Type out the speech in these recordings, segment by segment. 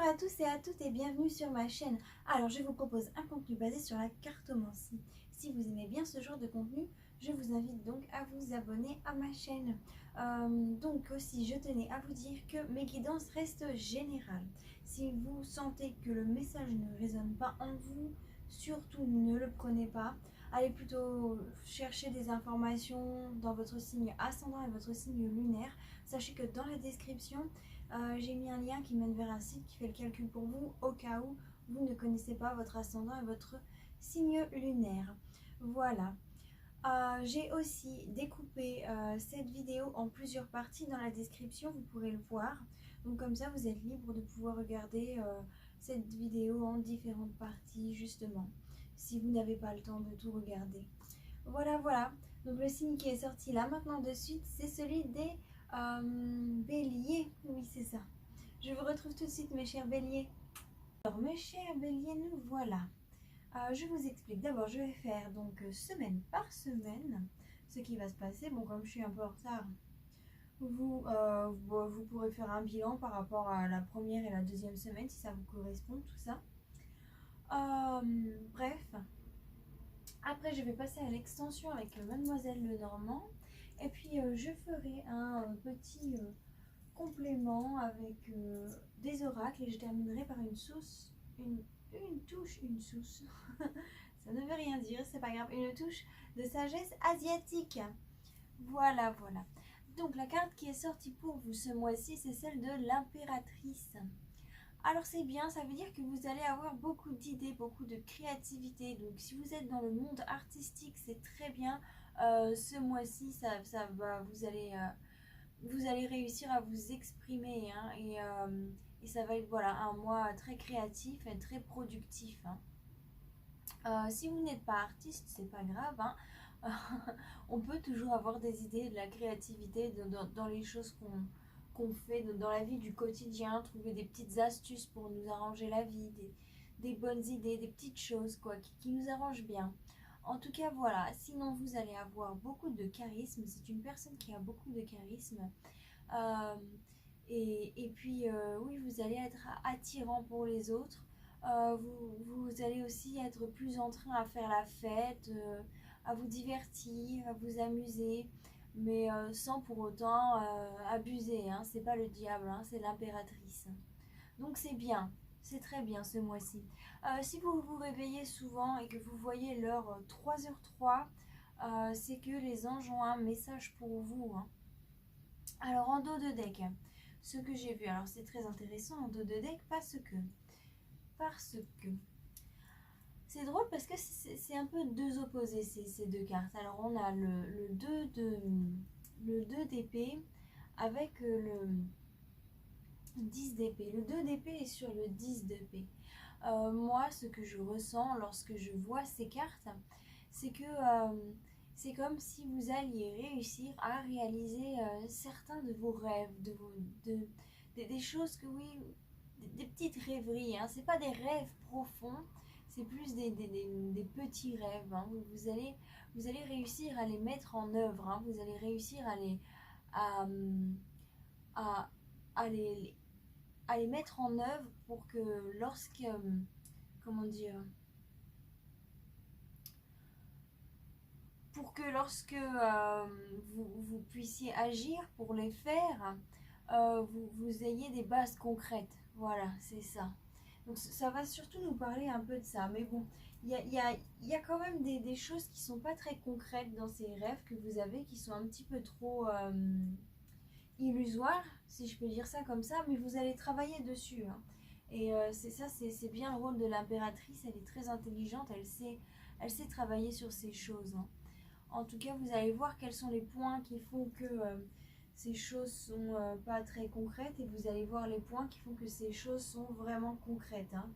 à tous et à toutes et bienvenue sur ma chaîne. Alors je vous propose un contenu basé sur la cartomancie. Si vous aimez bien ce genre de contenu, je vous invite donc à vous abonner à ma chaîne. Donc aussi je tenais à vous dire que mes guidances restent générales. Si vous sentez que le message ne résonne pas en vous, surtout ne le prenez pas. Allez plutôt chercher des informations dans votre signe ascendant et votre signe lunaire. Sachez que dans la description, j'ai mis un lien qui mène vers un site qui fait le calcul pour vous au cas où vous ne connaissez pas votre ascendant et votre signe lunaire. Voilà. J'ai aussi découpé cette vidéo en plusieurs parties dans la description, vous pourrez le voir. Donc comme ça, vous êtes libre de pouvoir regarder cette vidéo en différentes parties justement, si vous n'avez pas le temps de tout regarder. Voilà, voilà. Donc le signe qui est sorti là maintenant de suite, c'est celui des béliers. Oui, c'est ça. Je vous retrouve tout de suite, mes chers béliers. Alors, mes chers béliers, nous voilà. Je vous explique. D'abord, je vais faire donc semaine par semaine ce qui va se passer. Bon, comme je suis un peu en retard, vous pourrez faire un bilan par rapport à la première et la deuxième semaine si ça vous correspond, tout ça. Bref. Après, je vais passer à l'extension avec Mademoiselle Lenormand. Et puis, je ferai un petit complément avec des oracles. Et je terminerai par une sauce, une touche, une sauce. Ça ne veut rien dire, c'est pas grave. Une touche de sagesse asiatique. Voilà, voilà. Donc, la carte qui est sortie pour vous ce mois-ci, c'est celle de l'impératrice. Alors c'est bien, ça veut dire que vous allez avoir beaucoup d'idées, beaucoup de créativité. Donc si vous êtes dans le monde artistique, c'est très bien. Ce mois-ci, vous allez réussir à vous exprimer, hein, et ça va être voilà, un mois très créatif et très productif, hein. Si vous n'êtes pas artiste, c'est pas grave, hein. On peut toujours avoir des idées, de la créativité dans les choses qu'on fait dans la vie du quotidien, trouver des petites astuces pour nous arranger la vie, des bonnes idées, des petites choses quoi, qui nous arrangent bien. En tout cas, voilà. Sinon, vous allez avoir beaucoup de charisme. C'est une personne qui a beaucoup de charisme. Euh, et puis, oui, vous allez être attirant pour les autres. Vous allez aussi être plus en train à faire la fête, à vous divertir, à vous amuser, mais sans pour autant abuser, hein. C'est pas le diable, hein, c'est l'impératrice. Donc c'est bien, c'est très bien ce mois-ci. Si vous vous réveillez souvent et que vous voyez l'heure 3h03, c'est que les anges ont un message pour vous, hein. Alors en dos de deck, ce que j'ai vu, alors c'est très intéressant en dos de deck parce que c'est drôle parce que c'est un peu deux opposés ces deux cartes. Alors on a le 2 d'épée avec le 10 d'épée. Le 2 d'épée est sur le 10 d'épée. Moi, ce que je ressens lorsque je vois ces cartes, c'est que c'est comme si vous alliez réussir à réaliser certains de vos rêves, des choses que oui, des petites rêveries, hein. C'est pas des rêves profonds, c'est plus des petits rêves, hein. Vous allez réussir à les mettre en œuvre, hein. Vous allez réussir à, à, à les mettre en œuvre pour que comment dire, pour que lorsque vous puissiez agir pour les faire, vous ayez des bases concrètes. Voilà, c'est ça. Donc ça va surtout nous parler un peu de ça. Mais bon, il y a quand même des choses qui sont pas très concrètes dans ces rêves que vous avez, qui sont un petit peu trop illusoires, si je peux dire ça comme ça. Mais vous allez travailler dessus, hein. Et c'est ça, c'est bien le rôle de l'impératrice. Elle est très intelligente, elle sait travailler sur ces choses, hein. En tout cas, vous allez voir quels sont les points qui font que ces choses sont pas très concrètes, et vous allez voir les points qui font que ces choses sont vraiment concrètes, hein.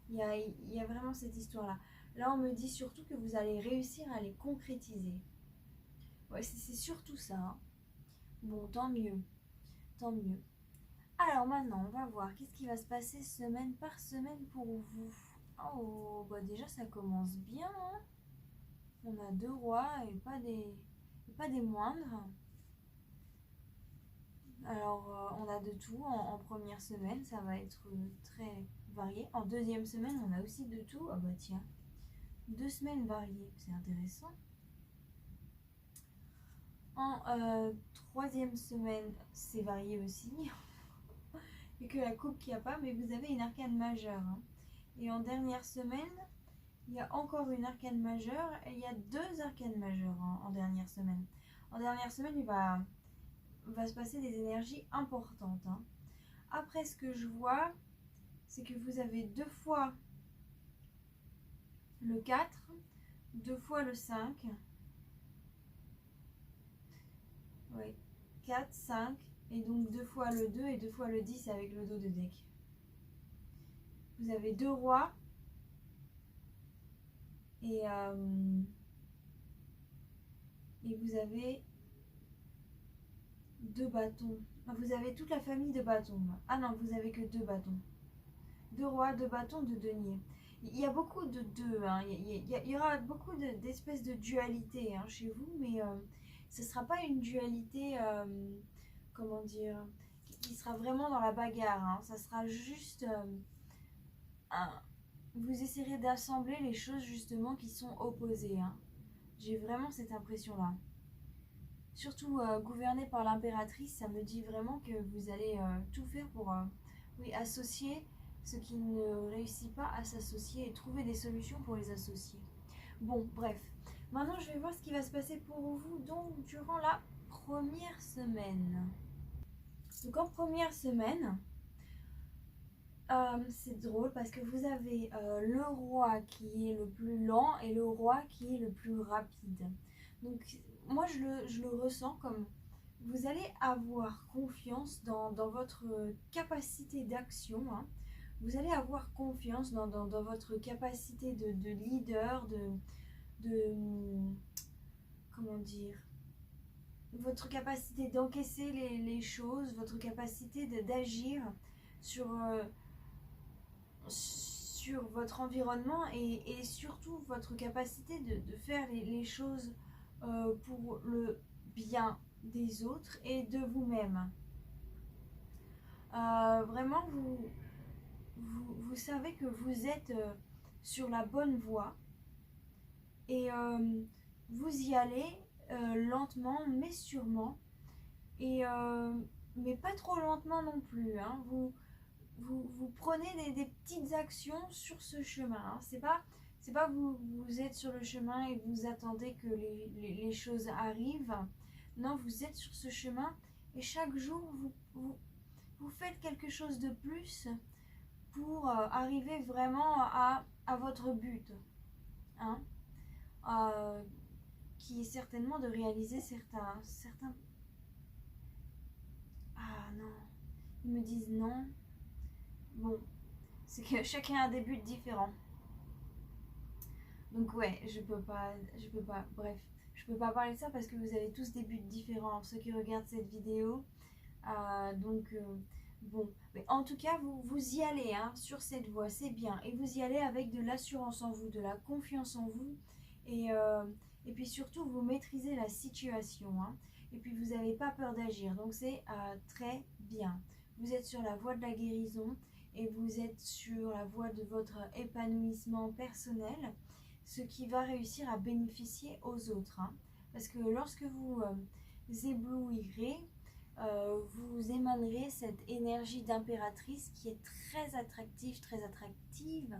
Il y a vraiment cette histoire-là. Là, on me dit surtout que vous allez réussir à les concrétiser. Ouais, c'est surtout ça, hein. Bon, tant mieux. Tant mieux. Alors maintenant, on va voir qu'est-ce qui va se passer semaine par semaine pour vous. Oh, bah déjà, ça commence bien, hein. On a 2 rois et pas des moindres. Alors, on a de tout. En première semaine, ça va être très varié. En deuxième semaine, on a aussi de tout. Ah bah tiens, 2 semaines variées, c'est intéressant. En troisième semaine, c'est varié aussi. Il n'y a que la coupe qui n'y a pas, mais vous avez une arcane majeure. Hein. Et en dernière semaine, il y a encore une arcane majeure et il y a 2 arcanes majeures en dernière semaine. En dernière semaine, il va se passer des énergies importantes. Hein. Après, ce que je vois, c'est que vous avez 2 fois le 4, 2 fois le 5. Oui, 4, 5. Et donc 2 fois le 2 et 2 fois le 10 avec le dos de deck. Vous avez 2 rois. Et vous avez 2 bâtons. Vous avez toute la famille de bâtons. Ah non, vous avez que 2 bâtons. 2 rois, 2 bâtons, 2 deniers. Il y a beaucoup de deux. Hein. Il y aura beaucoup d'espèces de dualité hein, chez vous, mais ce ne sera pas une dualité, comment dire, qui sera vraiment dans la bagarre. Hein. Ça sera juste vous essayerez d'assembler les choses justement qui sont opposées. Hein. J'ai vraiment cette impression-là. Surtout gouverné par l'impératrice, ça me dit vraiment que vous allez tout faire pour oui, associer ce qui ne réussit pas à s'associer et trouver des solutions pour les associer. Bon, bref. Maintenant, je vais voir ce qui va se passer pour vous donc durant la première semaine. Donc en première semaine, c'est drôle parce que vous avez le roi qui est le plus lent et le roi qui est le plus rapide. Donc moi je le ressens comme vous allez avoir confiance dans votre capacité d'action. Hein. Vous allez avoir confiance dans votre capacité de leader, de comment dire, votre capacité d'encaisser les choses, votre capacité d'agir sur votre environnement et surtout votre capacité de faire les choses pour le bien des autres et de vous-même. Vraiment, vous savez que vous êtes sur la bonne voie et vous y allez lentement mais sûrement et mais pas trop lentement non plus. Hein. Vous prenez des petites actions sur ce chemin. Hein. C'est pas vous êtes sur le chemin et vous attendez que les choses arrivent. Non, vous êtes sur ce chemin et chaque jour vous faites quelque chose de plus pour arriver vraiment à votre but. Hein. Qui est certainement de réaliser certains... Ah non, ils me disent non. Bon, c'est que chacun a des buts différents. Donc ouais, je peux pas, bref, je peux pas parler de ça parce que vous avez tous des buts différents, ceux qui regardent cette vidéo. Bon, mais en tout cas, vous y allez hein, sur cette voie, c'est bien. Et vous y allez avec de l'assurance en vous, de la confiance en vous. Et puis surtout, vous maîtrisez la situation. Hein, et puis vous n'avez pas peur d'agir. Donc c'est très bien. Vous êtes sur la voie de la guérison et vous êtes sur la voie de votre épanouissement personnel, ce qui va réussir à bénéficier aux autres. Hein, parce que lorsque vous éblouirez, vous émanerez cette énergie d'impératrice qui est très attractive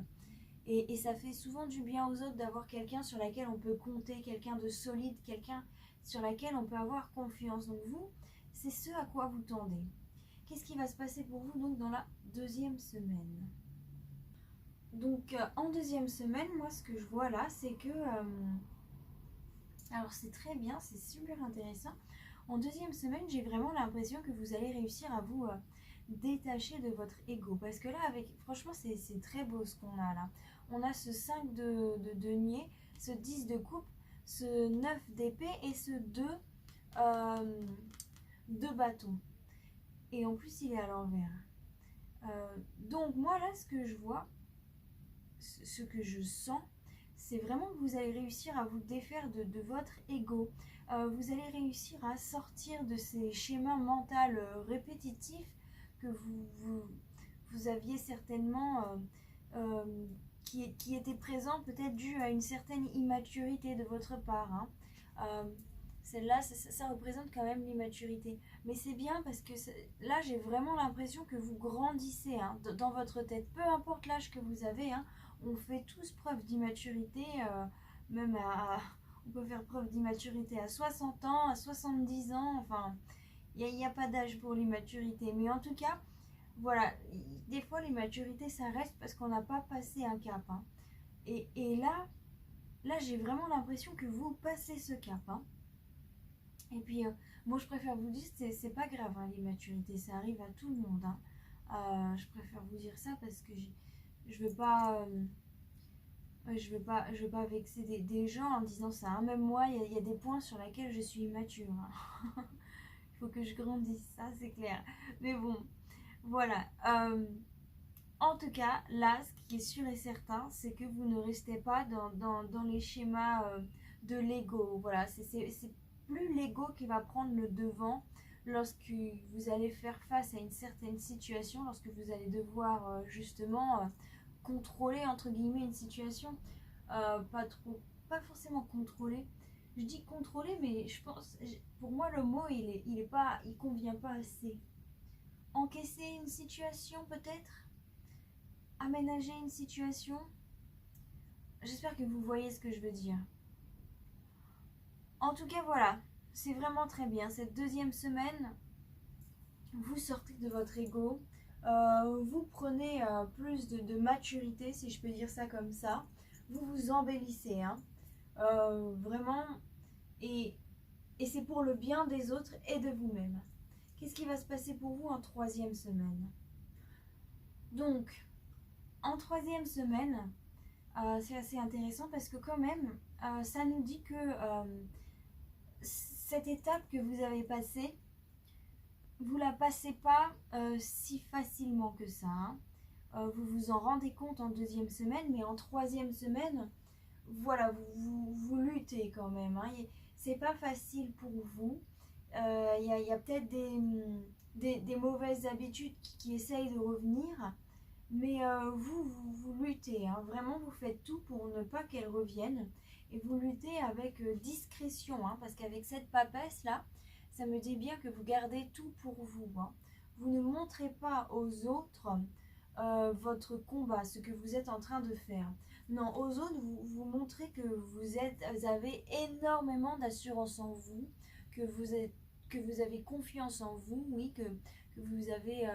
et ça fait souvent du bien aux autres d'avoir quelqu'un sur laquelle on peut compter, quelqu'un de solide, quelqu'un sur laquelle on peut avoir confiance. Donc vous, c'est ce à quoi vous tendez. Qu'est-ce qui va se passer pour vous donc dans la deuxième semaine? Donc en deuxième semaine, moi ce que je vois là, c'est que alors c'est très bien, c'est super intéressant. En deuxième semaine, j'ai vraiment l'impression que vous allez réussir à vous détacher de votre ego. Parce que là, franchement, c'est très beau ce qu'on a là. On a ce 5 de denier, ce 10 de coupe, ce 9 d'épée et ce 2 de bâton. Et en plus, il est à l'envers. Donc moi là, ce que je vois, ce que je sens, c'est vraiment que vous allez réussir à vous défaire de votre ego. Vous allez réussir à sortir de ces schémas mentaux répétitifs que vous aviez certainement, qui étaient présents peut-être dû à une certaine immaturité de votre part. Hein. Celle-là, ça représente quand même l'immaturité. Mais c'est bien parce que là, j'ai vraiment l'impression que vous grandissez hein, dans votre tête. Peu importe l'âge que vous avez, hein, on fait tous preuve d'immaturité, même on peut faire preuve d'immaturité à 60 ans, à 70 ans, enfin, il n'y a pas d'âge pour l'immaturité. Mais en tout cas, voilà, des fois l'immaturité ça reste parce qu'on n'a pas passé un cap. Hein. Et là j'ai vraiment l'impression que vous passez ce cap. Hein. Et puis, moi je préfère vous dire, c'est pas grave hein, l'immaturité, ça arrive à tout le monde. Hein. Je préfère vous dire ça parce que je veux pas. Je veux pas vexer des gens en disant ça. Hein. Même moi, il y a des points sur lesquels je suis immature. Hein. Il faut que je grandisse, ça c'est clair. Mais bon, voilà. En tout cas, là, ce qui est sûr et certain, c'est que vous ne restez pas dans les schémas de l'ego. Voilà, c'est plus l'ego qui va prendre le devant lorsque vous allez faire face à une certaine situation, lorsque vous allez devoir justement contrôler entre guillemets une situation, pas forcément contrôler. Je dis contrôler, mais je pense, pour moi le mot il convient pas assez. Encaisser une situation peut-être, aménager une situation. J'espère que vous voyez ce que je veux dire. En tout cas voilà, c'est vraiment très bien. Cette deuxième semaine, vous sortez de votre ego. Vous prenez plus de maturité, si je peux dire ça comme ça. Vous vous embellissez, hein. Vraiment. Et c'est pour le bien des autres et de vous-même. Qu'est-ce qui va se passer pour vous en troisième semaine? Donc, en troisième semaine, c'est assez intéressant parce que quand même, ça nous dit que cette étape que vous avez passée, vous la passez pas si facilement que ça. Hein. Vous vous en rendez compte en deuxième semaine, mais en troisième semaine, voilà, vous luttez quand même. Hein. C'est pas facile pour vous. Il y a peut-être des mauvaises habitudes qui essayent de revenir, mais vous luttez. Hein. Vraiment, vous faites tout pour ne pas qu'elles reviennent. Et vous luttez avec discrétion, hein, parce qu'avec cette papesse-là, ça me dit bien que vous gardez tout pour vous. Hein. Vous ne montrez pas aux autres votre combat, ce que vous êtes en train de faire. Non, aux autres, vous montrez que vous avez énormément d'assurance en vous, que vous avez confiance en vous, oui, que vous avez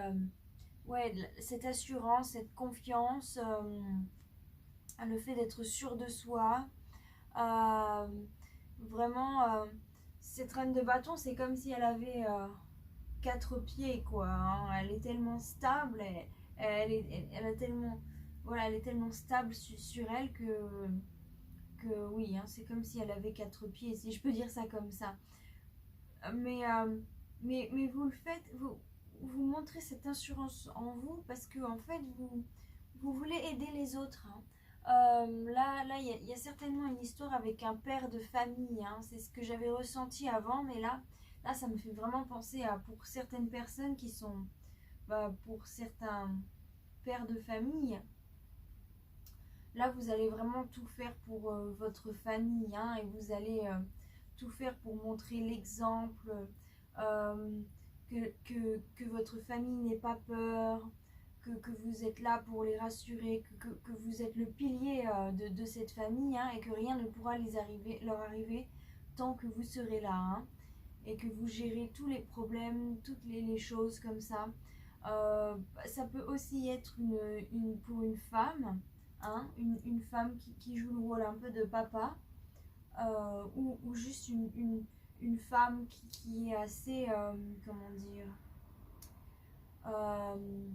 ouais, cette assurance, cette confiance, le fait d'être sûr de soi. Euh, vraiment, cette reine de bâton, c'est comme si elle avait 4 pieds, quoi. Hein. Elle est tellement stable, elle a tellement, voilà, elle est tellement stable sur elle que oui, hein, c'est comme si elle avait 4 pieds, si je peux dire ça comme ça. Mais, mais vous le faites, vous montrez cette assurance en vous parce que en fait, vous voulez aider les autres. Hein. Là, il y a certainement une histoire avec un père de famille. Hein. C'est ce que j'avais ressenti avant, mais là, ça me fait vraiment penser à pour certaines personnes qui sont, pour certains pères de famille. Là, vous allez vraiment tout faire pour votre famille, hein, et vous allez tout faire pour montrer l'exemple, euh, que votre famille n'ait pas peur, que vous êtes là pour les rassurer, que vous êtes le pilier de cette famille, hein, et que rien ne pourra leur arriver tant que vous serez là, hein, et que vous gérez tous les problèmes, toutes les choses comme ça. Ça peut aussi être pour une femme, hein, une femme qui joue le rôle un peu de papa, ou juste une femme qui est assez, comment dire, euh,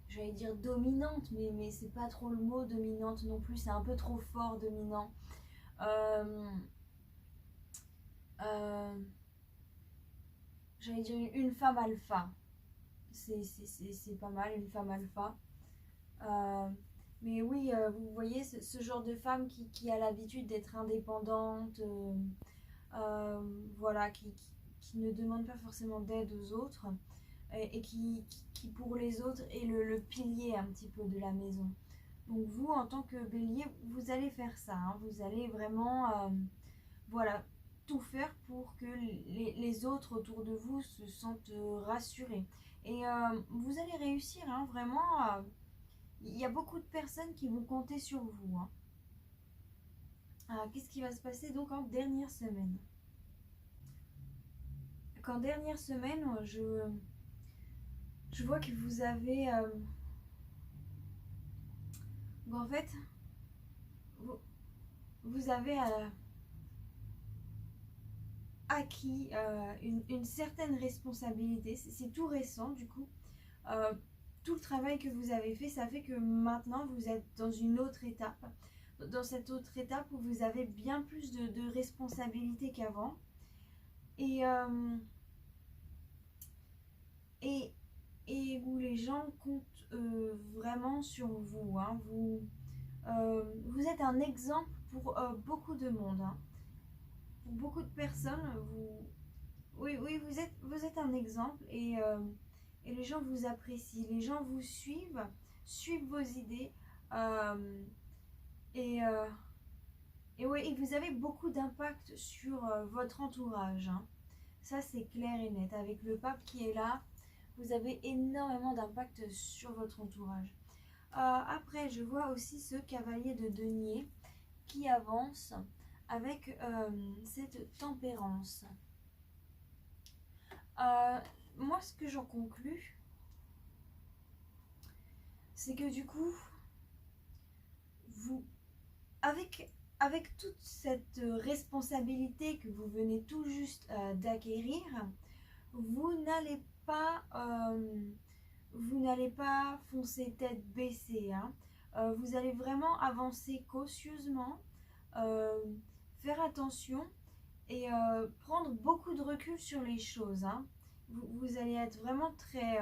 j'allais dire dominante, mais c'est pas trop le mot dominante non plus, c'est un peu trop fort dominant. Euh, euh, J'allais dire une femme alpha, c'est pas mal, une femme alpha. Euh, Mais oui, vous voyez ce genre de femme qui a l'habitude d'être indépendante, voilà, qui ne demande pas forcément d'aide aux autres et qui pour les autres est le pilier un petit peu de la maison. Donc vous, en tant que bélier, vous allez faire ça, hein. Vous allez vraiment, voilà, tout faire pour que les autres autour de vous se sentent rassurés. Et vous allez réussir, hein, vraiment. Il y a beaucoup de personnes qui vont compter sur vous, hein. Qu'est-ce qui va se passer donc en dernière semaine? Qu'en dernière semaine, je vois que vous avez... bon, en fait, vous, vous avez acquis une certaine responsabilité. C'est tout récent, du coup. Euh, tout le travail que vous avez fait, ça fait que maintenant, vous êtes dans une autre étape. Dans cette autre étape où vous avez bien plus de responsabilités qu'avant. Et... et, et où les gens comptent vraiment sur vous, hein. Vous êtes un exemple pour beaucoup de monde, hein. Pour beaucoup de personnes, oui, oui, vous êtes un exemple et les gens vous apprécient, les gens vous suivent vos idées euh, et, euh, et, ouais, et vous avez beaucoup d'impact sur votre entourage, hein. Ça, c'est clair et net. Avec le pape qui est là, vous avez énormément d'impact sur votre entourage. Après, je vois aussi ce cavalier de denier qui avance avec cette tempérance. Euh, Moi, ce que j'en conclus, c'est que du coup, vous, avec, avec toute cette responsabilité que vous venez tout juste d'acquérir, vous n'allez pas, vous n'allez pas foncer tête baissée, hein. Vous allez vraiment avancer cautieusement, euh, faire attention et prendre beaucoup de recul sur les choses, hein. Vous allez être vraiment très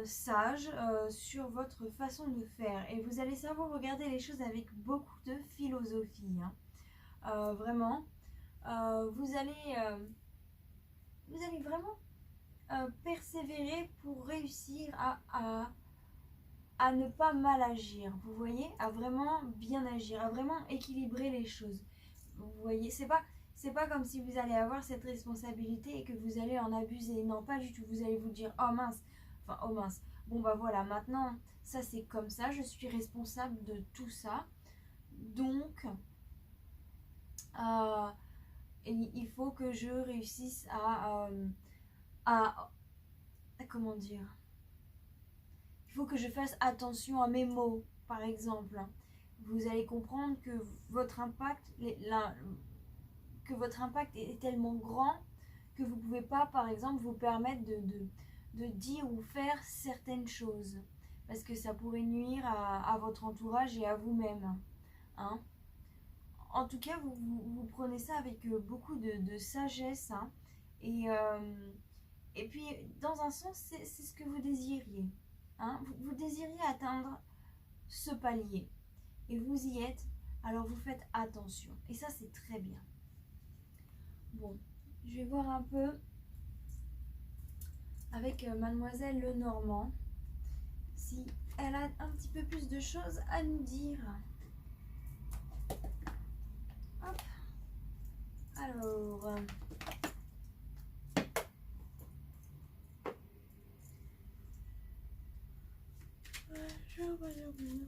sage sur votre façon de faire et vous allez savoir regarder les choses avec beaucoup de philosophie, hein. Vraiment, vous vous allez vraiment persévérer pour réussir à ne pas mal agir, vous voyez, à vraiment bien agir, à vraiment équilibrer les choses. Vous voyez, c'est pas comme si vous allez avoir cette responsabilité et que vous allez en abuser. Non, pas du tout. Vous allez vous dire, oh mince, enfin, oh mince. Bon, bah voilà, maintenant, ça c'est comme ça, je suis responsable de tout ça. Donc, euh, il faut que je réussisse à comment dire, il faut que je fasse attention à mes mots, par exemple. Vous allez comprendre que votre impact est tellement grand que vous ne pouvez pas, par exemple, vous permettre de dire ou faire certaines choses. Parce que ça pourrait nuire à votre entourage et à vous-même, hein. En tout cas, vous prenez ça avec beaucoup de sagesse, hein. Et, euh, et puis, dans un sens, c'est ce que vous désiriez, hein. Vous désiriez atteindre ce palier. Et vous y êtes, alors vous faites attention. Et ça, c'est très bien. Bon, je vais voir un peu avec Mademoiselle Lenormand si elle a un petit peu plus de choses à nous dire. Hop. Alors, je vais dire non.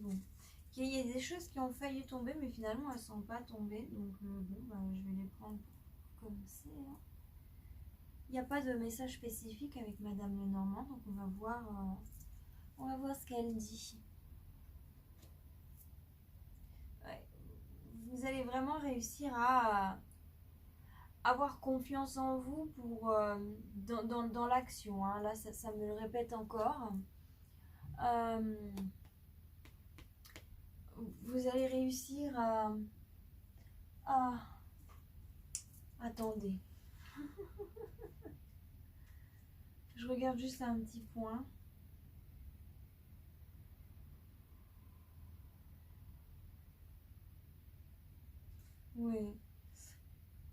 Bon. Il y a des choses qui ont failli tomber, mais finalement elles ne sont pas tombées. Donc bon, bah, je vais les prendre comme c'est, hein. Il n'y a pas de message spécifique avec Madame Lenormand, donc on va voir ce qu'elle dit. Ouais. Vous allez vraiment réussir avoir confiance en vous pour, dans l'action, hein. Là, ça me le répète encore. Euh, vous allez réussir à... Attendez. Je regarde juste un petit point. Oui.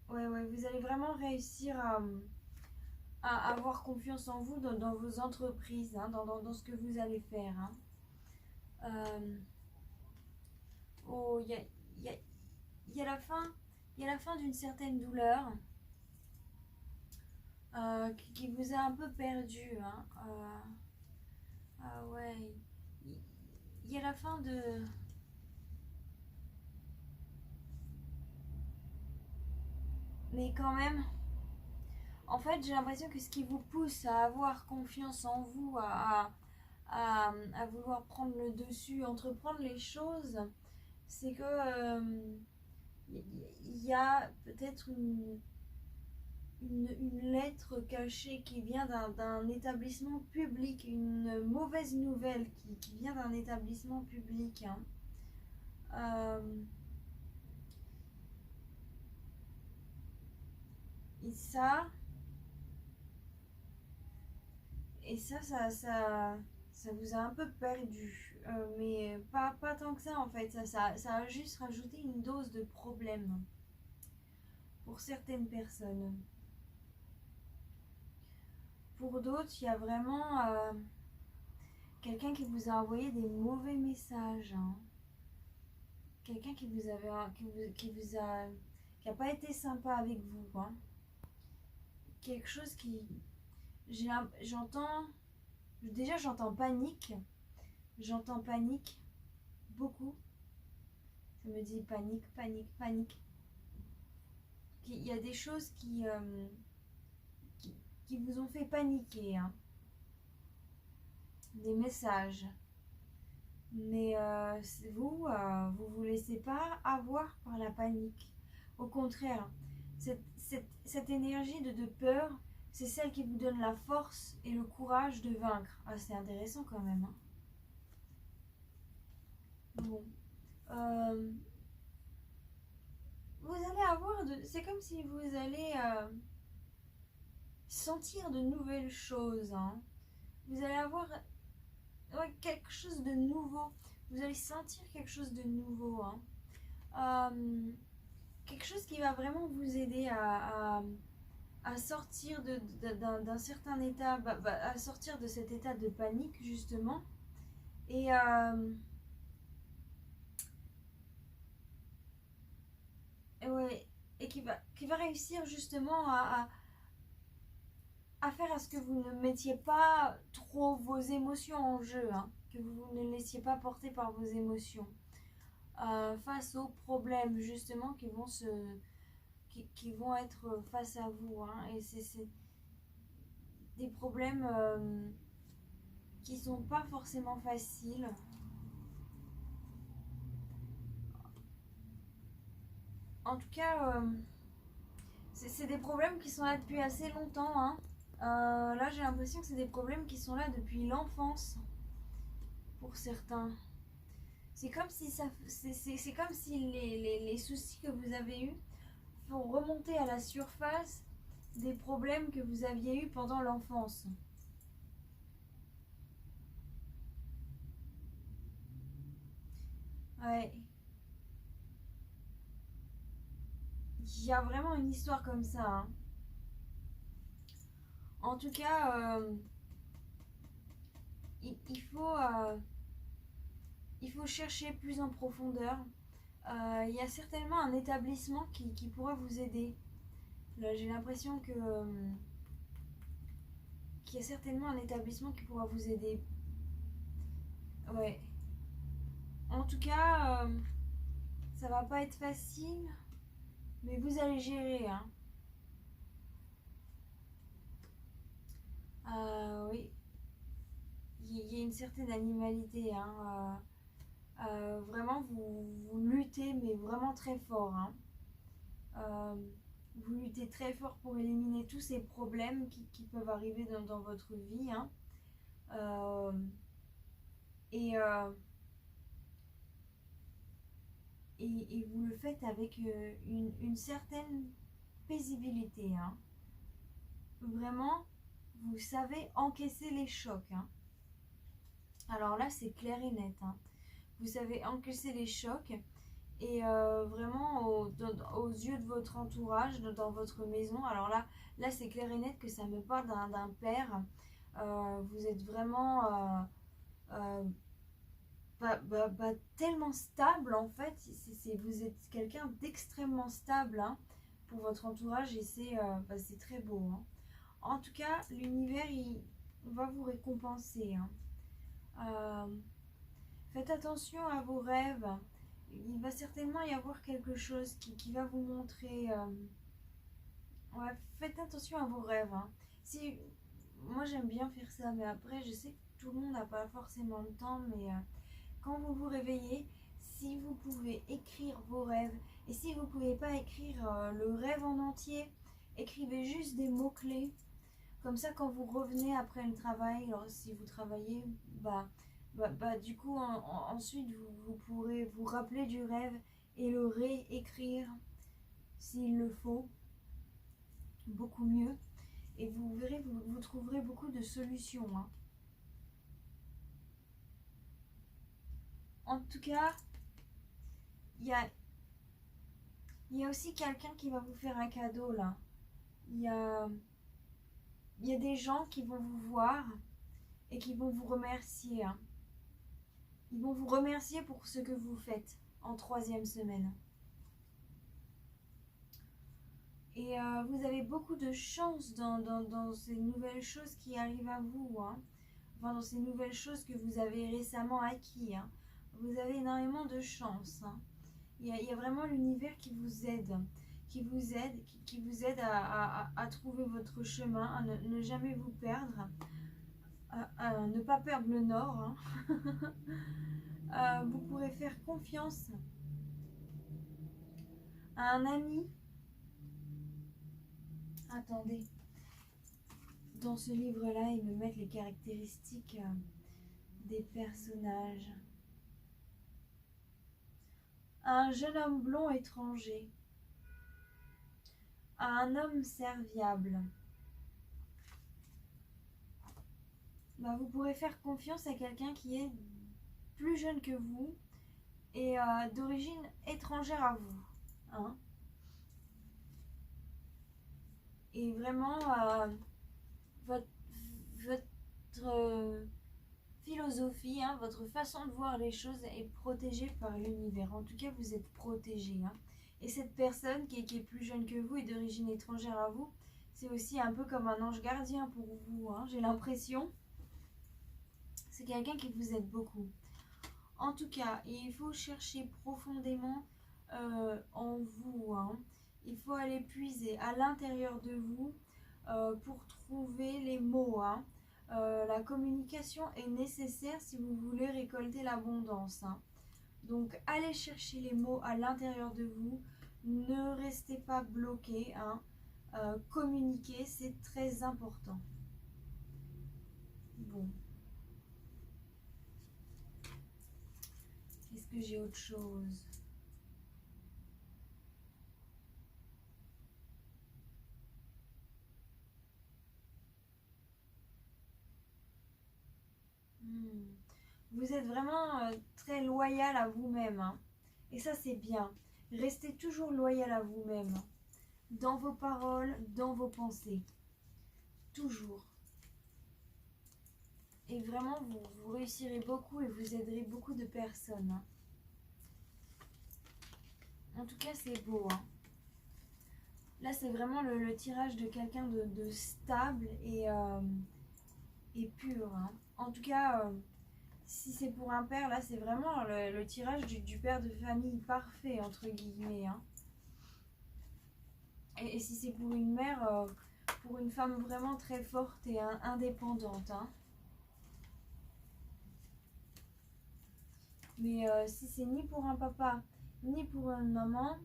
Ouais, ouais, vous allez vraiment réussir à avoir confiance en vous dans vos entreprises, hein, dans ce que vous allez faire, hein. Euh, oh, y a, y a la fin, il y a la fin d'une certaine douleur qui vous a un peu perdu, hein. Ah ouais, il y a la fin de... Mais quand même, en fait, j'ai l'impression que ce qui vous pousse à avoir confiance en vous, à vouloir prendre le dessus, entreprendre les choses, c'est que il y a peut-être une lettre cachée qui vient d'un établissement public, une mauvaise nouvelle qui vient d'un établissement public, hein. Euh, et ça, ça vous a un peu perdu. Mais pas tant que ça en fait. Ça a juste rajouté une dose de problème pour certaines personnes. Pour d'autres, il y a vraiment quelqu'un qui vous a envoyé des mauvais messages, hein. Quelqu'un qui vous avait qui a pas été sympa avec vous, hein. Quelque chose qui j'entends déjà j'entends panique. J'entends panique beaucoup. Ça me dit panique, panique, panique. Il y a des choses qui vous ont fait paniquer, hein. Des messages. Mais vous laissez pas avoir par la panique. Au contraire, cette énergie de peur, c'est celle qui vous donne la force et le courage de vaincre. Ah, c'est intéressant quand même, hein. Bon. Euh, vous allez avoir de... C'est comme si vous allez sentir de nouvelles choses, hein. Vous allez avoir quelque chose de nouveau. Vous allez sentir quelque chose de nouveau, hein. Quelque chose qui va vraiment vous aider à sortir d'un certain état, à sortir de cet état de panique, justement. Et, ouais, et qui va réussir justement à faire à ce que vous ne mettiez pas trop vos émotions en jeu, hein, que vous ne laissiez pas porter par vos émotions face aux problèmes justement qui vont être face à vous, hein. Et c'est des problèmes qui sont pas forcément faciles. En tout cas, c'est des problèmes qui sont là depuis assez longtemps, hein. Là, j'ai l'impression que c'est des problèmes qui sont là depuis l'enfance pour certains. C'est comme si c'est comme si les soucis que vous avez eus font remonter à la surface des problèmes que vous aviez eus pendant l'enfance. Ouais. Il y a vraiment une histoire comme ça, hein. En tout cas, il il faut chercher plus en profondeur. Il y a certainement un établissement qui pourra vous aider. Là, j'ai l'impression qu'il y a certainement un établissement qui pourra vous aider. Ouais. En tout cas, ça va pas être facile, mais vous allez gérer, hein. Oui, il y a une certaine animalité, hein. Vraiment, vous luttez, mais vraiment très fort, hein. Euh, Vous luttez très fort pour éliminer tous ces problèmes qui peuvent arriver dans votre vie. Hein. Euh, et, euh, et vous le faites avec une certaine paisibilité. Hein. Vraiment, vous savez encaisser les chocs. Hein. Alors là, c'est clair et net. Hein. Vous savez encaisser les chocs et vraiment aux yeux de votre entourage, dans votre maison. Alors là c'est clair et net que ça me parle d'un père. Vous êtes vraiment euh, tellement stable en fait. Vous êtes quelqu'un d'extrêmement stable hein, pour votre entourage et c'est très beau. Hein. En tout cas, l'univers il va vous récompenser. Hein. Euh, Faites attention à vos rêves. Il va certainement y avoir quelque chose qui va vous montrer. Ouais, faites attention à vos rêves. Hein. Si, moi j'aime bien faire ça, mais après je sais que tout le monde n'a pas forcément le temps, mais quand vous vous réveillez, si vous pouvez écrire vos rêves, et si vous ne pouvez pas écrire le rêve en entier, écrivez juste des mots-clés. Comme ça, quand vous revenez après le travail, alors si vous travaillez, du coup, ensuite, vous pourrez vous rappeler du rêve et le réécrire s'il le faut, beaucoup mieux. Et vous verrez, vous trouverez beaucoup de solutions. Hein. En tout cas, il y a aussi quelqu'un qui va vous faire un cadeau là. Il y a, il y a des gens qui vont vous voir et qui vont vous remercier. Hein. Ils vont vous remercier pour ce que vous faites en 3e semaine. Et vous avez beaucoup de chance dans ces nouvelles choses qui arrivent à vous. Hein. Enfin, dans ces nouvelles choses que vous avez récemment acquis. Hein. Vous avez énormément de chance. Hein. Il y a vraiment l'univers qui vous aide. Qui vous aide à trouver votre chemin, à ne jamais vous perdre, à ne pas perdre le nord. Hein. Vous pourrez faire confiance à un ami. Attendez. Dans ce livre-là, ils me mettent les caractéristiques des personnages. Un jeune homme blond étranger. Un homme serviable. Vous pourrez faire confiance à quelqu'un qui est plus jeune que vous et d'origine étrangère à vous. Hein. Et vraiment, votre philosophie, hein, votre façon de voir les choses est protégée par l'univers. En tout cas, vous êtes protégé. Hein. Et cette personne qui est plus jeune que vous et d'origine étrangère à vous, c'est aussi un peu comme un ange gardien pour vous. Hein, j'ai l'impression. C'est quelqu'un qui vous aide beaucoup. En tout cas, il faut chercher profondément en vous. Hein. Il faut aller puiser à l'intérieur de vous pour trouver les mots. Hein. La communication est nécessaire si vous voulez récolter l'abondance. Hein. Donc, allez chercher les mots à l'intérieur de vous. Ne restez pas bloqué. Hein. Communiquer, c'est très important. Bon. Est-ce que j'ai autre chose ? Vous êtes vraiment très loyal à vous-même. Hein. Et ça, c'est bien. Restez toujours loyal à vous-même. Dans vos paroles, dans vos pensées. Toujours. Et vraiment, vous réussirez beaucoup et vous aiderez beaucoup de personnes. Hein. En tout cas, c'est beau. Hein. Là, c'est vraiment le tirage de quelqu'un de stable et pur. Hein. En tout cas, si c'est pour un père, là, c'est vraiment le tirage du père de famille parfait, entre guillemets. Hein. Et si c'est pour une mère, pour une femme vraiment très forte et indépendante. Hein. Mais si c'est ni pour un papa, ni pour une maman,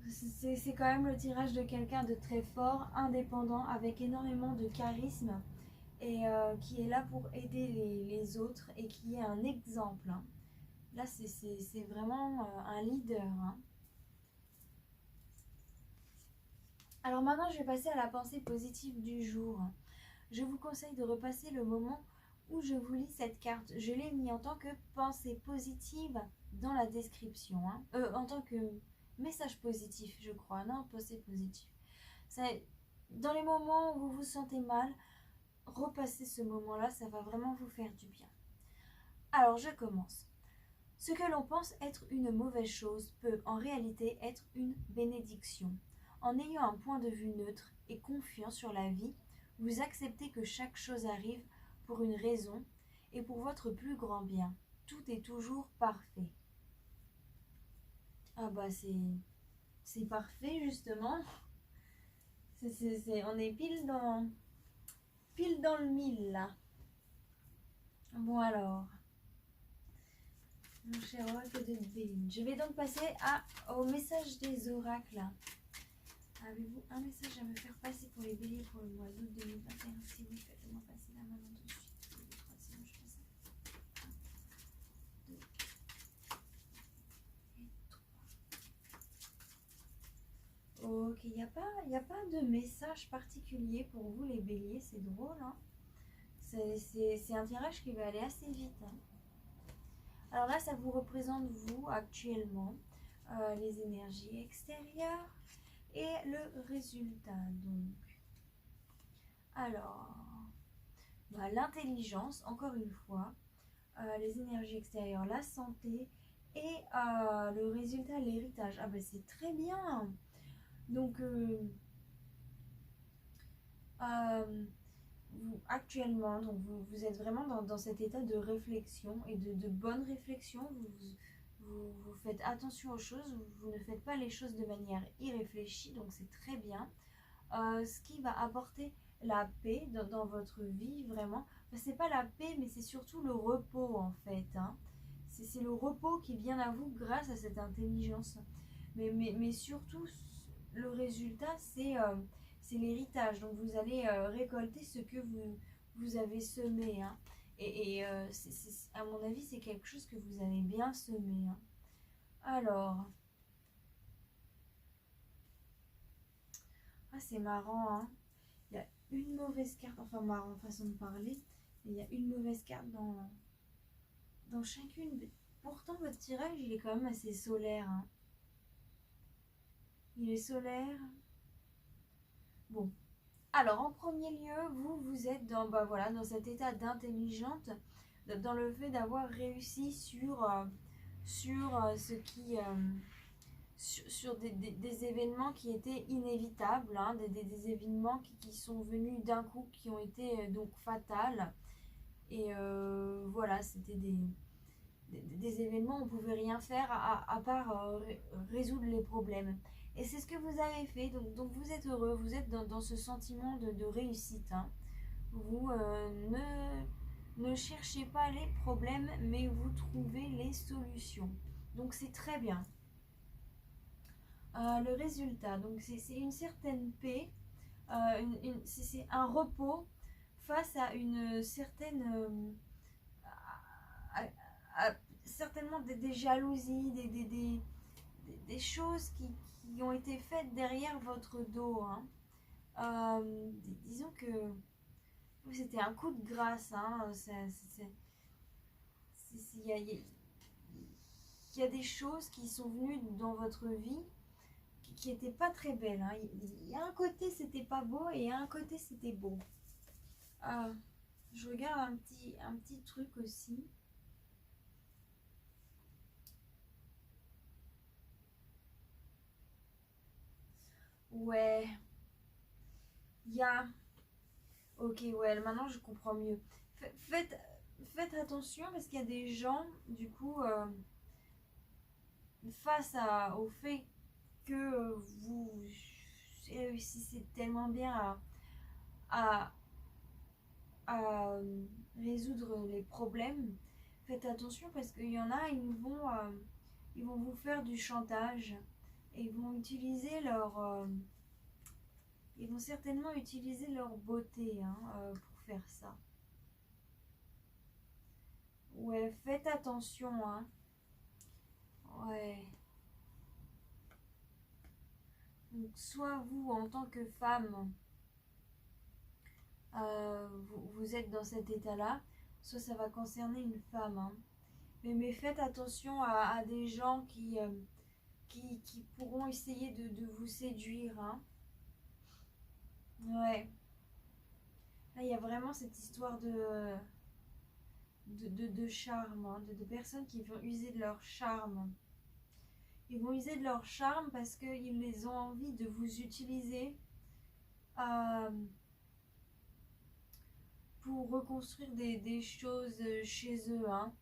C'est quand même le tirage de quelqu'un de très fort, indépendant, avec énormément de charisme et qui est là pour aider les autres et qui est un exemple, hein. Là, c'est vraiment un leader, hein. Alors maintenant, je vais passer à la pensée positive du jour. Je vous conseille de repasser le moment où je vous lis cette carte. Je l'ai mis en tant que pensée positive dans la description, hein. En tant que message positif, je crois. Non, pensée positive. Dans les moments où vous vous sentez mal, repassez ce moment-là, ça va vraiment vous faire du bien. Alors, je commence. Ce que l'on pense être une mauvaise chose peut en réalité être une bénédiction. En ayant un point de vue neutre et confiant sur la vie, vous acceptez que chaque chose arrive pour une raison et pour votre plus grand bien. Tout est toujours parfait. Ah bah c'est parfait justement. On est pile dans le mille là. Bon alors, mon cher oracle de Béline. Je vais donc passer au message des oracles. Avez-vous un message à me faire passer pour les béliers pour le mois d'août 2021? Si oui, faites-le-moi passer là maintenant tout de suite. 2, 3, sinon je fais ça. 1, 2 et 3. Ok, il n'y a pas de message particulier pour vous les béliers, c'est drôle, hein. C'est un tirage qui va aller assez vite, hein. Alors là, ça vous représente vous actuellement, les énergies extérieures et le résultat donc. Alors, bah, l'intelligence, encore une fois, les énergies extérieures, la santé et le résultat, l'héritage. Ah bah c'est très bien. Donc, actuellement, donc vous êtes vraiment dans cet état de réflexion et de bonne réflexion. Vous faites attention aux choses, vous ne faites pas les choses de manière irréfléchie, donc c'est très bien. Ce qui va apporter la paix dans votre vie, vraiment. Enfin, c'est pas la paix, mais c'est surtout le repos en fait, hein. C'est le repos qui vient à vous grâce à cette intelligence. Mais surtout, le résultat, c'est l'héritage. Donc vous allez récolter ce que vous avez semé, hein. À mon avis, c'est quelque chose que vous avez bien semé, hein. Alors, c'est marrant, hein. Il y a une mauvaise carte, enfin marrant façon de parler, mais il y a une mauvaise carte dans chacune. Pourtant, votre tirage, il est quand même assez solaire, hein. Il est solaire. Bon. Alors, en premier lieu, vous êtes dans cet état d'intelligente, dans le fait d'avoir réussi sur ce qui... sur des événements qui étaient inévitables, hein, des événements qui sont venus d'un coup, qui ont été donc fatals. Et voilà, c'était des événements où on ne pouvait rien faire à part résoudre les problèmes. Et c'est ce que vous avez fait, donc vous êtes heureux, vous êtes dans ce sentiment de réussite, hein. Vous ne cherchez pas les problèmes, mais vous trouvez les solutions. Donc c'est très bien. Le résultat, donc c'est une certaine paix, c'est un repos face à une certaine à certainement des jalousies, des choses qui ont été faites derrière votre dos, hein. Disons que c'était un coup de grâce, hein. Il y a des choses qui sont venues dans votre vie qui n'étaient pas très belles, hein. Il y a un côté c'était pas beau et un côté c'était beau. Je regarde un petit truc aussi. Ouais, il y a... Ok, ouais, maintenant je comprends mieux. Faites attention parce qu'il y a des gens, du coup, au fait que vous réussissez tellement bien à, à résoudre les problèmes, faites attention parce qu'il y en a, ils vont vous faire du chantage. Et ils vont utiliser ils vont certainement utiliser leur beauté hein, pour faire ça. Ouais, faites attention, hein. Ouais. Donc, soit vous, en tant que femme, vous êtes dans cet état-là, soit ça va concerner une femme, hein. Mais faites attention à des gens qui pourront essayer de vous séduire, hein. Ouais. Là, il y a vraiment cette histoire de charme, hein, de personnes qui vont user de leur charme. Ils vont user de leur charme parce qu'ils les ont envie de vous utiliser euh, pour reconstruire des choses chez eux, hein,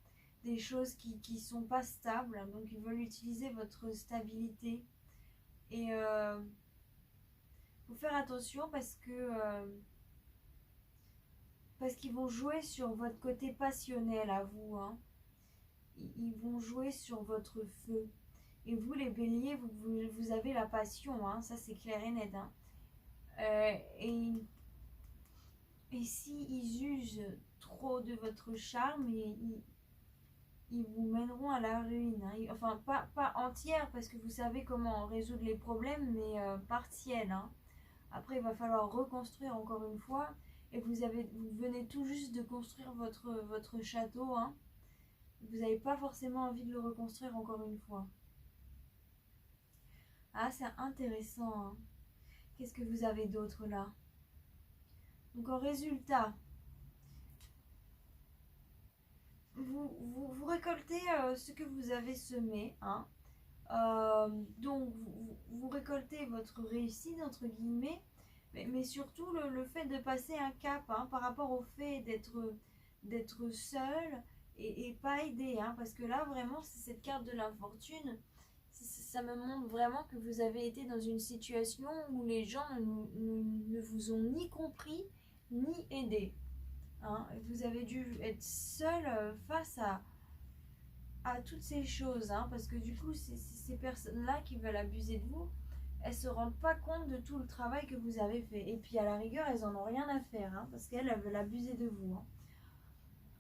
des choses qui sont pas stables. Donc ils veulent utiliser votre stabilité. Et faut faire attention parce qu'ils vont jouer sur votre côté passionnel à vous, hein. Ils vont jouer sur votre feu. Et vous, les béliers, vous avez la passion, hein, ça c'est clair et net, hein. Et s'ils usent trop de votre charme, ils vous mèneront à la ruine, hein. Enfin, pas entière, parce que vous savez comment résoudre les problèmes, mais partielle, hein. Après, il va falloir reconstruire encore une fois. Et vous venez tout juste de construire votre château, hein. Vous n'avez pas forcément envie de le reconstruire encore une fois. Ah, c'est intéressant, hein. Qu'est-ce que vous avez d'autre là? Donc en résultat, vous récoltez ce que vous avez semé, hein. Donc vous récoltez votre réussite entre guillemets, mais surtout le fait de passer un cap, hein, par rapport au fait d'être seul et pas aidé, hein, parce que là vraiment c'est cette carte de l'infortune. Ça me montre vraiment que vous avez été dans une situation où les gens ne vous ont ni compris ni aidé, hein. Vous avez dû être seul face à toutes ces choses, hein, parce que du coup ces personnes-là qui veulent abuser de vous, elles se rendent pas compte de tout le travail que vous avez fait. Et puis à la rigueur, elles en ont rien à faire, hein, parce qu'elles veulent abuser de vous, hein.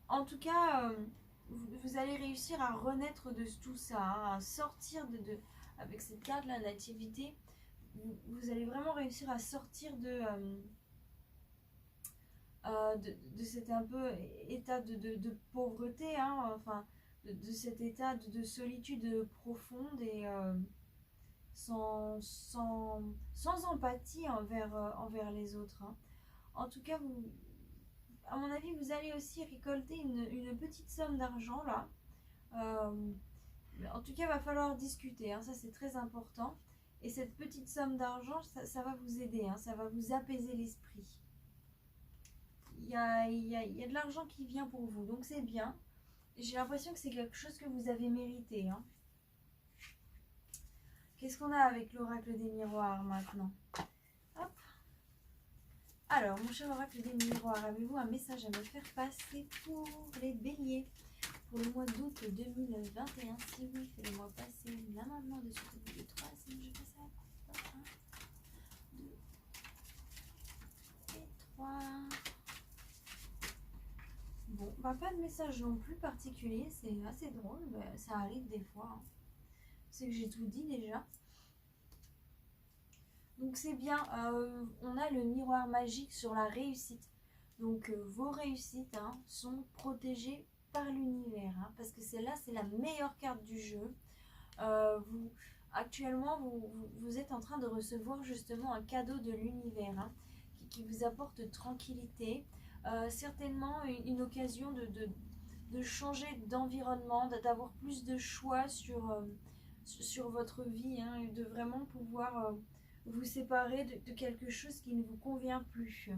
En tout cas, vous allez réussir à renaître de tout ça, hein, à sortir avec cette carte la nativité. Vous allez vraiment réussir à sortir de cet un peu état de pauvreté, hein, enfin de cet état de solitude profonde et sans empathie envers les autres, hein. En tout cas, à mon avis, vous allez aussi récolter une petite somme d'argent là. En tout cas, il va falloir discuter, hein, ça c'est très important. Et cette petite somme d'argent, ça va vous aider, hein, ça va vous apaiser l'esprit. Il y a de l'argent qui vient pour vous, donc c'est bien. J'ai l'impression que c'est quelque chose que vous avez mérité, hein. Qu'est-ce qu'on a avec l'oracle des miroirs maintenant? Hop. Alors, mon cher oracle des miroirs, avez-vous un message à me faire passer pour les béliers pour le mois d'août 2021? Si oui, faites-le-moi passer là maintenant de suite au bout de 3, sinon je passe à 1, 2 et 3. Bon, bah pas de message non plus particulier, c'est assez drôle, ça arrive des fois, hein. C'est que j'ai tout dit déjà. Donc c'est bien, on a le miroir magique sur la réussite. Donc vos réussites, hein, sont protégées par l'univers, hein, parce que celle-là, c'est la meilleure carte du jeu. Actuellement, vous êtes en train de recevoir justement un cadeau de l'univers, hein, qui vous apporte tranquillité. Certainement une occasion de changer d'environnement, d'avoir plus de choix sur votre vie, hein, et de vraiment pouvoir vous séparer de quelque chose qui ne vous convient plus.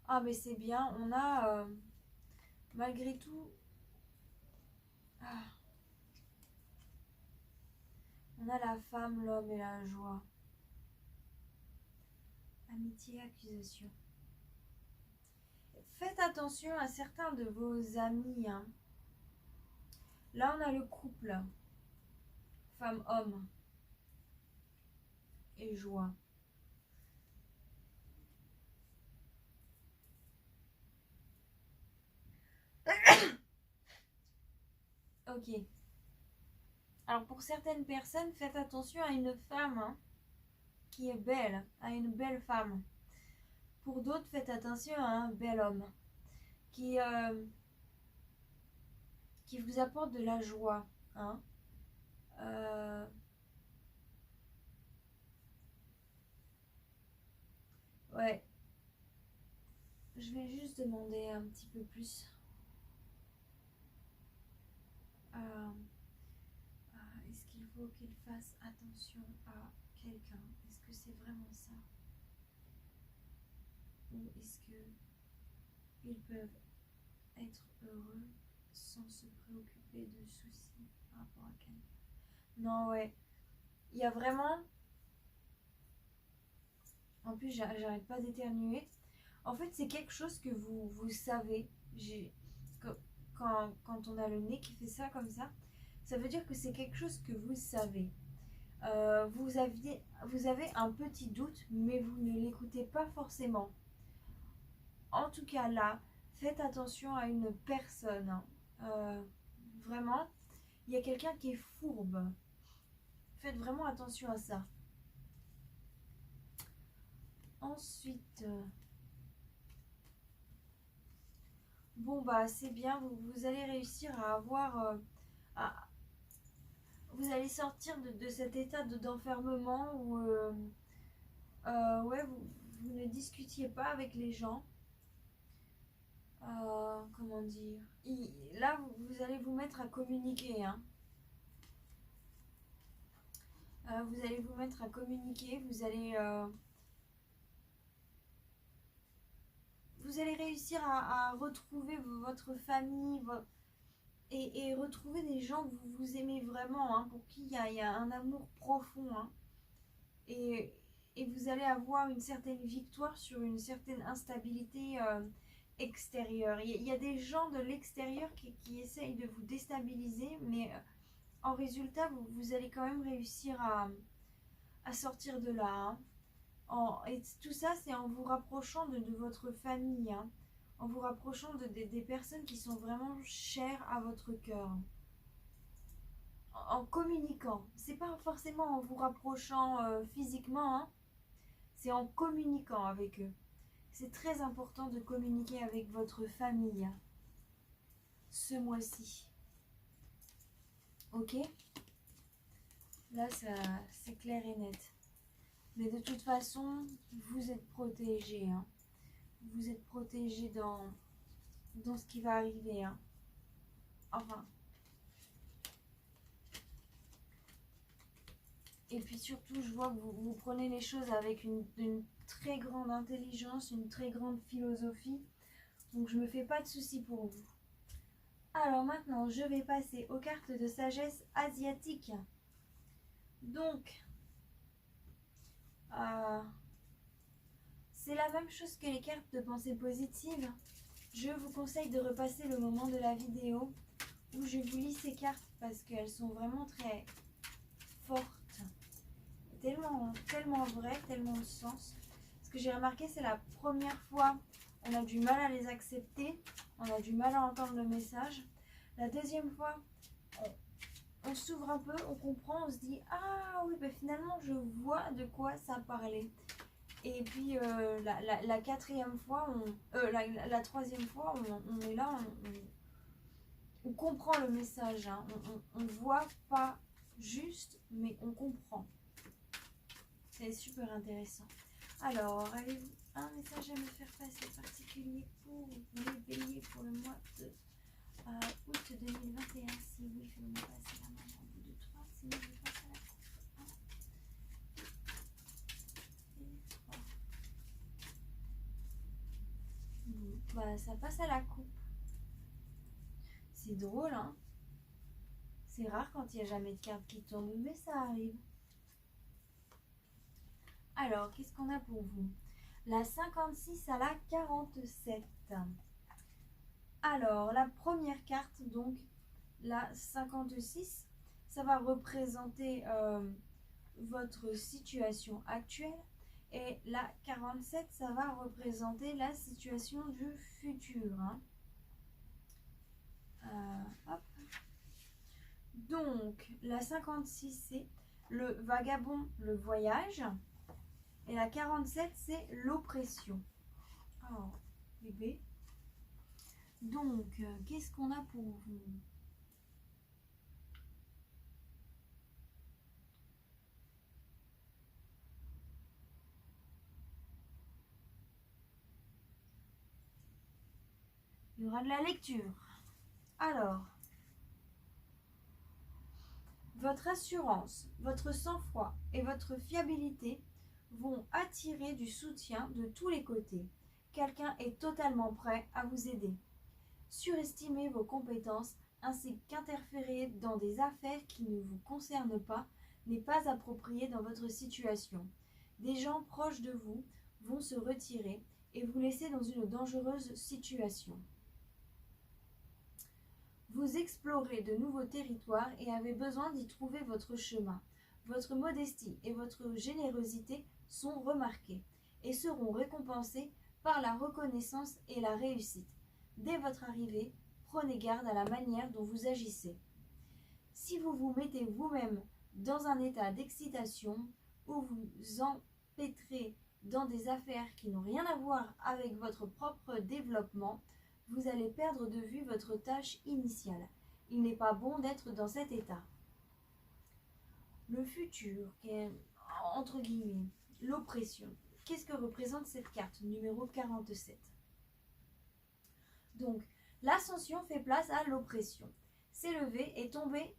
Ah mais c'est bien, on a malgré tout, on a la femme, l'homme et la joie. Amitié, accusation. Faites attention à certains de vos amis, hein. Là on a le couple. femme-homme et joie. Ok. Alors pour certaines personnes, faites attention à une femme hein, qui est belle, à une belle femme. Pour d'autres, faites attention à un bel homme qui, euh, qui vous apporte de la joie. Hein. Euh, ouais, je vais juste demander un petit peu plus. Euh, Est-ce qu'il faut qu'il fasse attention à quelqu'un? Est-ce que c'est vraiment ça? Ou est-ce que ils peuvent être heureux sans se préoccuper de soucis par rapport à quelqu'un? Non, ouais. Il y a vraiment... En plus, j'arrête pas d'éternuer. En fait, c'est quelque chose que vous savez. Quand on a le nez qui fait ça comme ça veut dire que c'est quelque chose que vous savez. Vous avez un petit doute, mais vous ne l'écoutez pas forcément. En tout cas, là, faites attention à une personne. Hein. Vraiment, il y a quelqu'un qui est fourbe. Faites vraiment attention à ça. Ensuite, bon bah c'est bien, vous allez réussir à avoir, vous allez sortir de cet état d'enfermement où ouais, vous ne discutiez pas avec les gens. Comment dire, là vous allez vous mettre à communiquer. Hein. Vous allez vous mettre à communiquer, vous allez réussir à retrouver votre famille et retrouver des gens que vous aimez vraiment, hein, pour qui il y a un amour profond. Hein, et, et vous allez avoir une certaine victoire sur une certaine instabilité extérieure. Il y a des gens de l'extérieur qui essayent de vous déstabiliser, mais en résultat, vous allez quand même réussir à sortir de là. Hein. Et tout ça, c'est en vous rapprochant de votre famille, hein, en vous rapprochant des personnes qui sont vraiment chères à votre cœur. En communiquant. C'est pas forcément en vous rapprochant physiquement, hein, c'est en communiquant avec eux. C'est très important de communiquer avec votre famille ce mois-ci. Ok? Là, c'est clair et net. Mais de toute façon, vous êtes protégés. Hein. Vous êtes protégés dans ce qui va arriver. Hein. Enfin. Et puis surtout, je vois que vous prenez les choses avec une très grande intelligence, une très grande philosophie. Donc je ne me fais pas de soucis pour vous. Alors maintenant, je vais passer aux cartes de sagesse asiatique. Donc, c'est la même chose que les cartes de pensée positive. Je vous conseille de repasser le moment de la vidéo où je vous lis ces cartes parce qu'elles sont vraiment très fortes. Tellement vraies, tellement de sens. Ce que j'ai remarqué, c'est la première fois, on a du mal à les accepter, on a du mal à entendre le message. La deuxième fois, on s'ouvre un peu, on comprend, on se dit « Ah oui, bah finalement, je vois de quoi ça parlait. » Et puis la quatrième fois, la troisième fois, on est là, on comprend le message. Hein. On voit pas juste, mais on comprend. C'est super intéressant. Alors, avez-vous un message à me faire passer particulier pour les béliers pour le mois de août 2021? Si oui, faites-moi passer la main en bout de 3. Sinon, je passe à la coupe. 1 et 3. Bon, bah, ça passe à la coupe. C'est drôle, hein? C'est rare quand il n'y a jamais de carte qui tombe, mais ça arrive. Alors, qu'est-ce qu'on a pour vous? La 56 à la 47. Alors, la première carte, donc, la 56, ça va représenter votre situation actuelle. Et la 47, ça va représenter la situation du futur. Hein. Hop. Donc, la 56, c'est le vagabond, le voyage. Et la 47, c'est l'oppression. Oh, bébé. Donc, qu'est-ce qu'on a pour vous? Il y aura de la lecture. Alors, votre assurance, votre sang-froid et votre fiabilité vont attirer du soutien de tous les côtés. Quelqu'un est totalement prêt à vous aider. Surestimez vos compétences ainsi qu'interférer dans des affaires qui ne vous concernent pas n'est pas approprié dans votre situation. Des gens proches de vous vont se retirer et vous laisser dans une dangereuse situation. Vous explorez de nouveaux territoires et avez besoin d'y trouver votre chemin. Votre modestie et votre générosité sont remarquées et seront récompensées par la reconnaissance et la réussite. Dès votre arrivée, prenez garde à la manière dont vous agissez. Si vous vous mettez vous-même dans un état d'excitation ou vous empêtrez dans des affaires qui n'ont rien à voir avec votre propre développement, vous allez perdre de vue votre tâche initiale. Il n'est pas bon d'être dans cet état. Le futur, qui est entre guillemets l'oppression. Qu'est-ce que représente cette carte numéro 47? Donc, l'ascension fait place à l'oppression. S'élever et tomber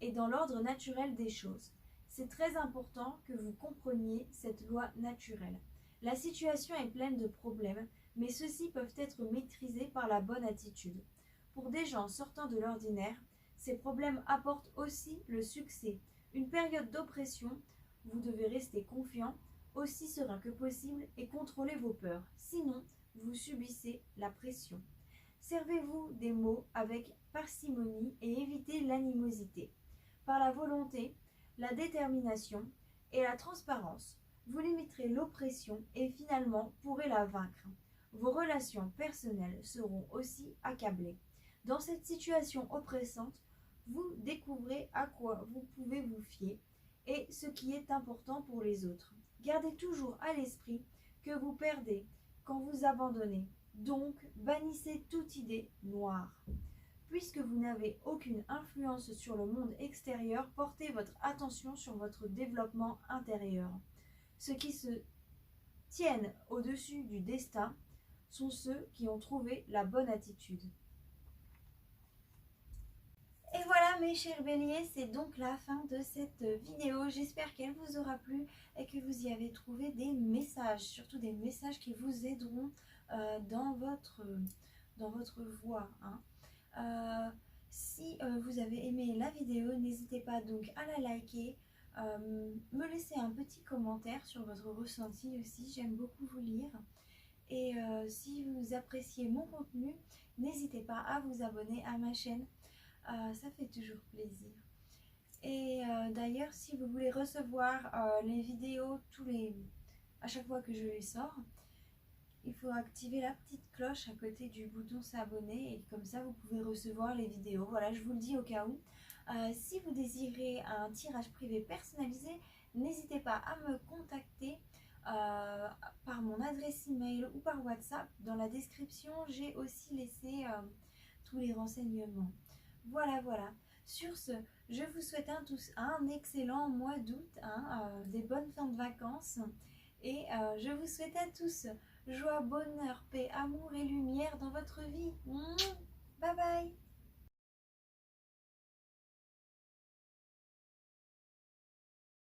est dans l'ordre naturel des choses. C'est très important que vous compreniez cette loi naturelle. La situation est pleine de problèmes, mais ceux-ci peuvent être maîtrisés par la bonne attitude. Pour des gens sortant de l'ordinaire, ces problèmes apportent aussi le succès. Une période d'oppression, vous devez rester confiant, aussi serein que possible et contrôler vos peurs. Sinon, vous subissez la pression. Servez-vous des mots avec parcimonie et évitez l'animosité. Par la volonté, la détermination et la transparence, vous limiterez l'oppression et finalement pourrez la vaincre. Vos relations personnelles seront aussi accablées. Dans cette situation oppressante, vous découvrez à quoi vous pouvez vous fier et ce qui est important pour les autres. Gardez toujours à l'esprit que vous perdez quand vous abandonnez. Donc, bannissez toute idée noire. Puisque vous n'avez aucune influence sur le monde extérieur, portez votre attention sur votre développement intérieur. Ceux qui se tiennent au-dessus du destin sont ceux qui ont trouvé la bonne attitude. Et voilà mes chers béliers, c'est donc la fin de cette vidéo. J'espère qu'elle vous aura plu et que vous y avez trouvé des messages, surtout des messages qui vous aideront dans votre voie. Hein. Si vous avez aimé la vidéo, n'hésitez pas donc à la liker, me laisser un petit commentaire sur votre ressenti aussi, j'aime beaucoup vous lire. Et si vous appréciez mon contenu, n'hésitez pas à vous abonner à ma chaîne. Ça fait toujours plaisir. Et d'ailleurs, si vous voulez recevoir les vidéos à chaque fois que je les sors, il faut activer la petite cloche à côté du bouton s'abonner et comme ça vous pouvez recevoir les vidéos. Voilà, je vous le dis au cas où. Si vous désirez un tirage privé personnalisé, n'hésitez pas à me contacter par mon adresse email ou par WhatsApp. Dans la description, j'ai aussi laissé tous les renseignements. Voilà. Sur ce, je vous souhaite tous un excellent mois d'août, des bonnes fins de vacances. Et je vous souhaite à tous joie, bonheur, paix, amour et lumière dans votre vie. Bye bye.